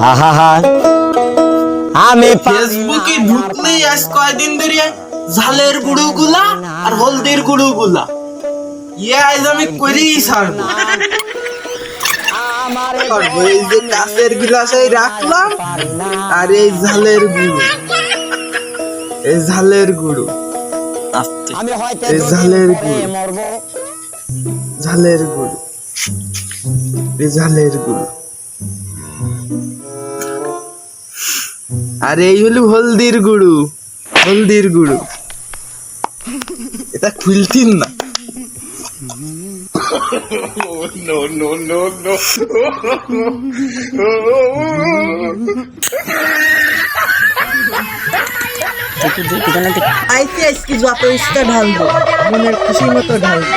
আহা আমি ফেসবুকে ঢুকলেই আজ কয়দিন ধরে ঝালের গুঁড়ো গুলা আর হলদির গুঁড়ো গুলা আজ আমি করেই ছাড়বো। এই যে কাঁচের গিলাসে রাখলাম আর এই ঝালের গুঁড়ো, এই ঝালের গুঁড়ো, আমি হয়তো এই ঝালের গুঁড়ো, ঝালের গুঁড়ো, এই ঝালের গুঁড়ো, আর এই হলো হলদির গুঁড়ো, হলদির গুঁড়ো। এটা খুলতিন না। আইতে আজকে যত ইচ্ছা ঢালবো, মনের খুশি মতো ঢালবো।